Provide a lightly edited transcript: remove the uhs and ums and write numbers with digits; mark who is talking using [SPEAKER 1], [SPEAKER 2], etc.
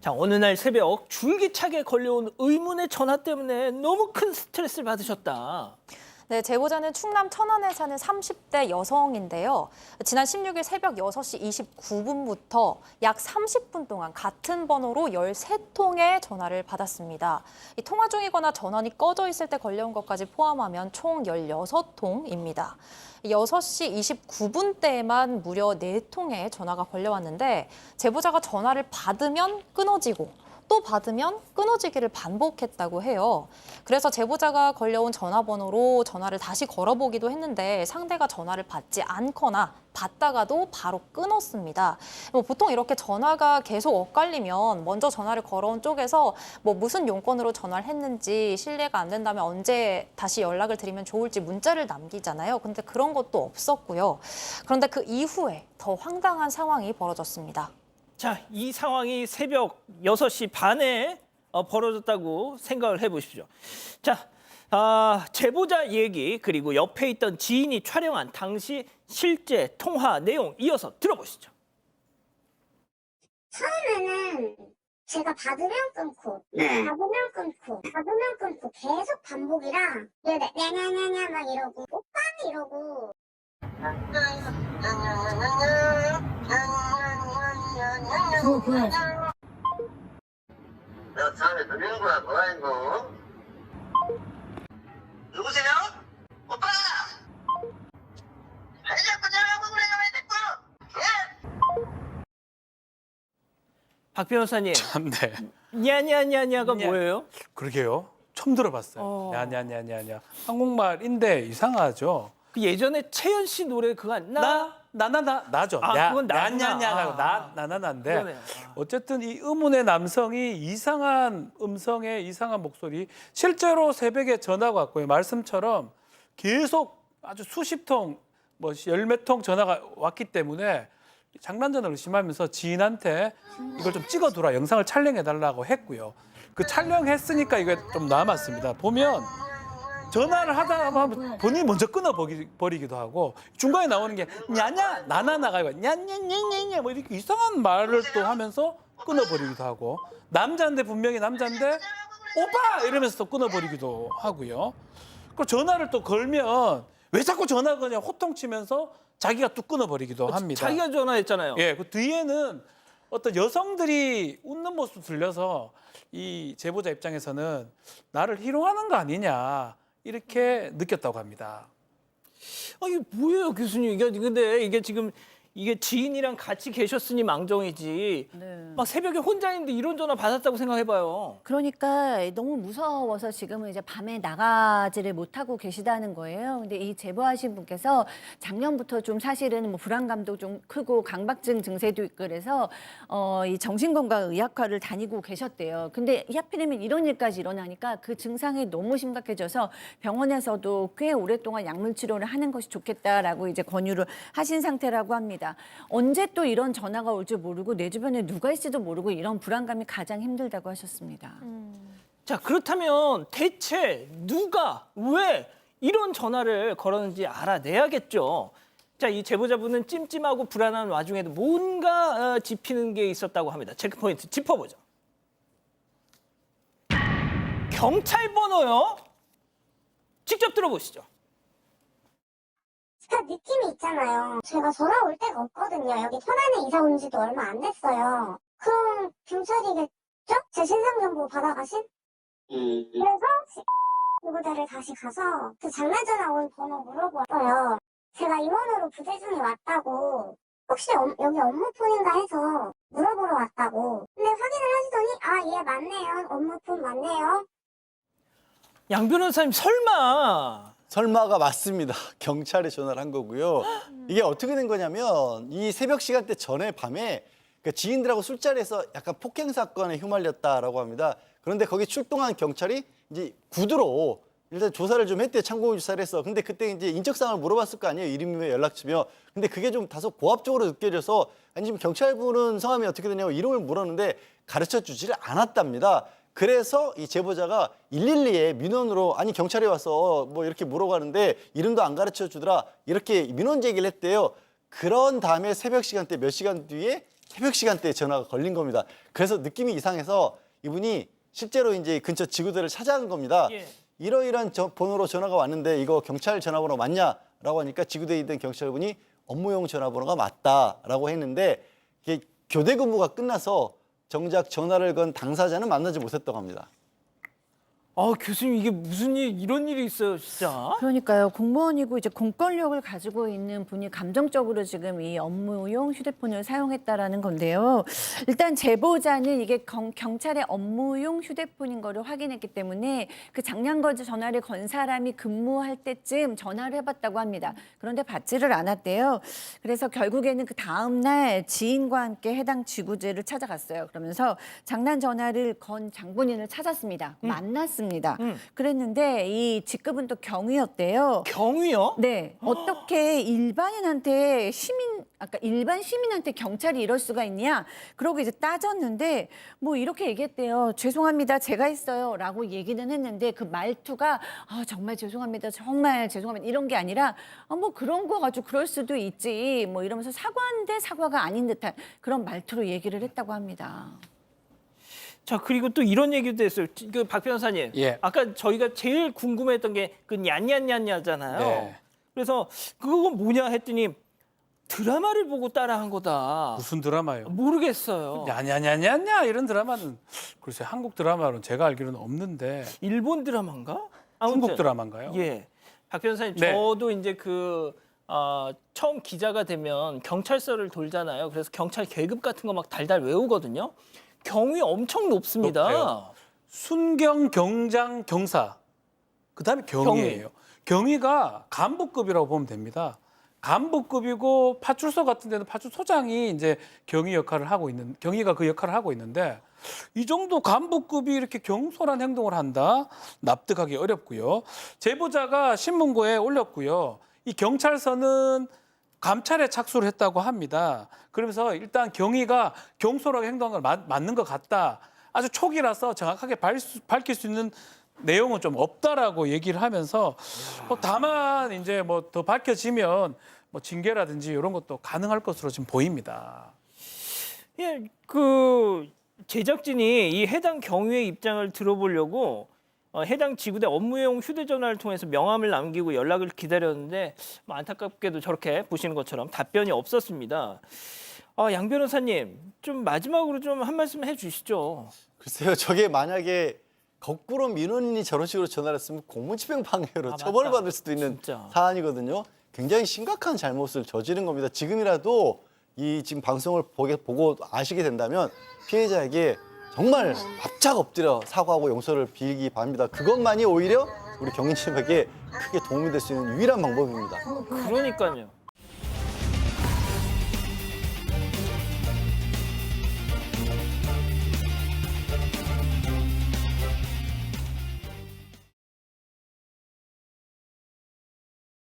[SPEAKER 1] 자, 어느 날 새벽 줄기차게 걸려온 의문의 전화 때문에 너무 큰 스트레스를 받으셨다.
[SPEAKER 2] 네, 제보자는 충남 천안에 사는 30대 여성인데요. 지난 16일 새벽 6시 29분부터 약 30분 동안 같은 번호로 13통의 전화를 받았습니다. 이 통화 중이거나 전원이 꺼져 있을 때 걸려온 것까지 포함하면 총 16통입니다. 6시 29분대에만 무려 4통의 전화가 걸려왔는데 제보자가 전화를 받으면 끊어지고 또 받으면 끊어지기를 반복했다고 해요. 그래서 제보자가 걸려온 전화번호로 전화를 다시 걸어보기도 했는데 상대가 전화를 받지 않거나 받다가도 바로 끊었습니다. 보통 이렇게 전화가 계속 엇갈리면 먼저 전화를 걸어온 쪽에서 무슨 용건으로 전화를 했는지 신뢰가 안 된다면 언제 다시 연락을 드리면 좋을지 문자를 남기잖아요. 근데 그런 것도 없었고요. 그런데 그 이후에 더 황당한 상황이 벌어졌습니다.
[SPEAKER 1] 자, 이 상황이 새벽 6시 반에 벌어졌다고 생각을 해보십시오. 자, 제보자 얘기 그리고 옆에 있던 지인이 촬영한 당시 실제 통화 내용 이어서 들어보시죠.
[SPEAKER 3] 처음에는 제가 받으면 끊고, 받으면 끊고, 받으면 끊고 계속 반복이라 네냐냐냐 막 이러고 오빠는 이러고
[SPEAKER 4] 그래.
[SPEAKER 5] 너 처음에 들리는 거야, 뭐야, 이거? 누구세요? 오빠! 왜 자꾸 전화하고 그래요, 왜 자꾸? 예?
[SPEAKER 1] 박 변호사님,
[SPEAKER 6] 네.
[SPEAKER 1] 냐냐냐냐가 뭐예요?
[SPEAKER 6] 그러게요. 처음 들어봤어요. 야냐냐냐냐. 한국말인데 이상하죠.
[SPEAKER 1] 그 예전에 채연 씨 노래 그거
[SPEAKER 6] 나죠.
[SPEAKER 1] 그건 나구나.
[SPEAKER 6] 야냐냐하고 나나나인데
[SPEAKER 1] 그러네요.
[SPEAKER 6] 어쨌든 이 의문의 남성이 이상한 음성에 이상한 목소리 실제로 새벽에 전화가 왔고요. 말씀처럼 계속 아주 수십 통, 열 몇 통 전화가 왔기 때문에 장난전을 의심하면서 지인한테 이걸 좀 찍어두라, 영상을 촬영해달라고 했고요. 그 촬영했으니까 이게 좀 남았습니다. 보면 전화를 하다가 보면 본인이 먼저 끊어버리기도 하고 중간에 나오는 게 냐냐, 나나나가 아니고 냐냐냐냐냐 뭐 이렇게 이상한 말을 또 하면서 끊어버리기도 하고 남자인데 분명히 남자인데 오빠! 이러면서 또 끊어버리기도 하고요. 그리고 전화를 또 걸면 왜 자꾸 전화 그냥 호통치면서 자기가 뚝 끊어버리기도 합니다.
[SPEAKER 1] 자기가 전화했잖아요.
[SPEAKER 6] 예, 그 뒤에는 어떤 여성들이 웃는 모습 들려서 이 제보자 입장에서는 나를 희롱하는 거 아니냐 이렇게 느꼈다고 합니다.
[SPEAKER 1] 이게 뭐예요, 교수님? 근데 이게 지금 이게 지인이랑 같이 계셨으니 망정이지.
[SPEAKER 4] 네.
[SPEAKER 1] 막 새벽에 혼자 있는데 이런 전화 받았다고 생각해봐요.
[SPEAKER 4] 그러니까 너무 무서워서 지금은 이제 밤에 나가지를 못하고 계시다는 거예요. 근데 이 제보하신 분께서 작년부터 좀 사실은 불안감도 좀 크고 강박증 증세도 있고 그래서 이 정신건강의학과를 다니고 계셨대요. 근데 하필이면 이런 일까지 일어나니까 그 증상이 너무 심각해져서 병원에서도 꽤 오랫동안 약물 치료를 하는 것이 좋겠다라고 이제 권유를 하신 상태라고 합니다. 언제 또 이런 전화가 올 줄 모르고 내 주변에 누가 있을지도 모르고 이런 불안감이 가장 힘들다고 하셨습니다.
[SPEAKER 1] 자, 그렇다면 대체 누가 왜 이런 전화를 걸었는지 알아내야겠죠. 자, 이 제보자분은 찜찜하고 불안한 와중에도 뭔가 짚히는 게 있었다고 합니다. 체크포인트 짚어보죠. 경찰 번호요? 직접 들어보시죠.
[SPEAKER 3] 그 느낌이 있잖아요. 제가 전화 올 데가 없거든요. 여기 천안에 이사 온 지도 얼마 안 됐어요. 그럼 경찰이겠죠? 제 신상정보 받아가신? 그래서 누구들을 다시 가서 그 장난 전화 온 번호 물어보았어요. 제가 임원으로 부재 중에 왔다고 혹시 여기 업무폰인가 해서 물어보러 왔다고. 근데 확인을 하시더니 예 맞네요. 업무폰 맞네요.
[SPEAKER 1] 양 변호사님
[SPEAKER 7] 설마가 맞습니다. 경찰에 전화를 한 거고요. 이게 어떻게 된 거냐면 이 새벽 시간대 전에 밤에 지인들하고 술자리에서 약간 폭행 사건에 휘말렸다라고 합니다. 그런데 거기 출동한 경찰이 이제 구두로 일단 조사를 좀 했대요. 참고인 조사를 해서. 근데 그때 이제 인적사항을 물어봤을 거 아니에요. 이름이며 연락처며. 근데 그게 좀 다소 고압적으로 느껴져서 아니 지금 경찰분은 성함이 어떻게 되냐고 이름을 물었는데 가르쳐 주지를 않았답니다. 그래서 이 제보자가 112에 민원으로 아니 경찰에 와서 이렇게 물어가는데 이름도 안 가르쳐 주더라 이렇게 민원 제기를 했대요. 그런 다음에 새벽 시간대 몇 시간 뒤에 새벽 시간대에 전화가 걸린 겁니다. 그래서 느낌이 이상해서 이분이 실제로 이제 근처 지구대를 찾아간 겁니다.
[SPEAKER 1] 예.
[SPEAKER 7] 이러이러한 번호로 전화가 왔는데 이거 경찰 전화번호 맞냐라고 하니까 지구대에 있던 경찰분이 업무용 전화번호가 맞다라고 했는데 이게 교대 근무가 끝나서 정작 전화를 건 당사자는 만나지 못했다고 합니다.
[SPEAKER 1] 아, 교수님 이게 무슨 일 이런 일이 있어요, 진짜?
[SPEAKER 4] 그러니까요. 공무원이고 이제 공권력을 가지고 있는 분이 감정적으로 지금 이 업무용 휴대폰을 사용했다라는 건데요. 일단 제보자는 이게 경찰의 업무용 휴대폰인 거를 확인했기 때문에 그 장량거즈 전화를 건 사람이 근무할 때쯤 전화를 해봤다고 합니다. 그런데 받지를 않았대요. 그래서 결국에는 그 다음 날 지인과 함께 해당 지구대를 찾아갔어요. 그러면서 장난 전화를 건 장본인을 찾았습니다. 만났습니다. 그랬는데 이 직급은 또 경위였대요.
[SPEAKER 1] 경위요?
[SPEAKER 4] 네, 어떻게 일반인한테 일반 시민한테 경찰이 이럴 수가 있냐? 그러고 이제 따졌는데 뭐 이렇게 얘기했대요. 죄송합니다, 제가 했어요라고 얘기는 했는데 그 말투가 정말 죄송합니다, 정말 죄송합니다 이런 게 아니라 뭐 그런 거 가지고 그럴 수도 있지 뭐 이러면서 사과인데 사과가 아닌 듯한 그런 말투로 얘기를 했다고 합니다.
[SPEAKER 1] 자, 그리고 또 이런 얘기도 했어요. 그 박 변호사님.
[SPEAKER 6] 예.
[SPEAKER 1] 아까 저희가 제일 궁금했던 게 그 냔냔냔냐잖아요.
[SPEAKER 6] 네.
[SPEAKER 1] 그래서 그건 뭐냐 했더니 드라마를 보고 따라한 거다.
[SPEAKER 6] 무슨 드라마요?
[SPEAKER 1] 모르겠어요.
[SPEAKER 6] 야냐냐냐냐 이런 드라마는 글쎄 한국 드라마로는 제가 알기로는 없는데
[SPEAKER 1] 일본 드라마인가?
[SPEAKER 6] 중국 드라마인가요?
[SPEAKER 1] 예. 박 변호사님,
[SPEAKER 6] 네.
[SPEAKER 1] 저도 이제 처음 기자가 되면 경찰서를 돌잖아요. 그래서 경찰 계급 같은 거 막 달달 외우거든요. 경위 엄청 높습니다.
[SPEAKER 6] 높아요. 순경, 경장, 경사. 그다음에 경위예요. 경위가 간부급이라고 보면 됩니다. 간부급이고 파출소 같은 데는 파출소장이 이제 경위 역할을 하고 있는 경위가 그 역할을 하고 있는데 이 정도 간부급이 이렇게 경솔한 행동을 한다? 납득하기 어렵고요. 제보자가 신문고에 올렸고요. 이 경찰서는 감찰에 착수를 했다고 합니다. 그러면서 일단 경위가 경솔하게 행동한 걸 맞는 것 같다. 아주 초기라서 정확하게 밝힐 수 있는 내용은 좀 없다라고 얘기를 하면서 다만 이제 뭐 더 밝혀지면 뭐 징계라든지 이런 것도 가능할 것으로 지금 보입니다.
[SPEAKER 1] 예, 그 제작진이 이 해당 경위의 입장을 들어보려고 해당 지구대 업무용 휴대전화를 통해서 명함을 남기고 연락을 기다렸는데 뭐 안타깝게도 저렇게 보시는 것처럼 답변이 없었습니다. 양 변호사님, 좀 마지막으로 좀 한 말씀 해주시죠.
[SPEAKER 7] 글쎄요, 저게 만약에 거꾸로 민원인이 저런 식으로 전화를 했으면 공무집행 방해로
[SPEAKER 1] 맞다.
[SPEAKER 7] 처벌받을 수도 있는
[SPEAKER 1] 진짜.
[SPEAKER 7] 사안이거든요. 굉장히 심각한 잘못을 저지른 겁니다. 지금이라도 이 지금 방송을 보고 아시게 된다면 피해자에게 정말 납작 엎드려 사과하고 용서를 빌기 바랍니다. 그것만이 오히려 우리 경인님에게 크게 도움이 될 수 있는 유일한 방법입니다.
[SPEAKER 1] 그러니까요.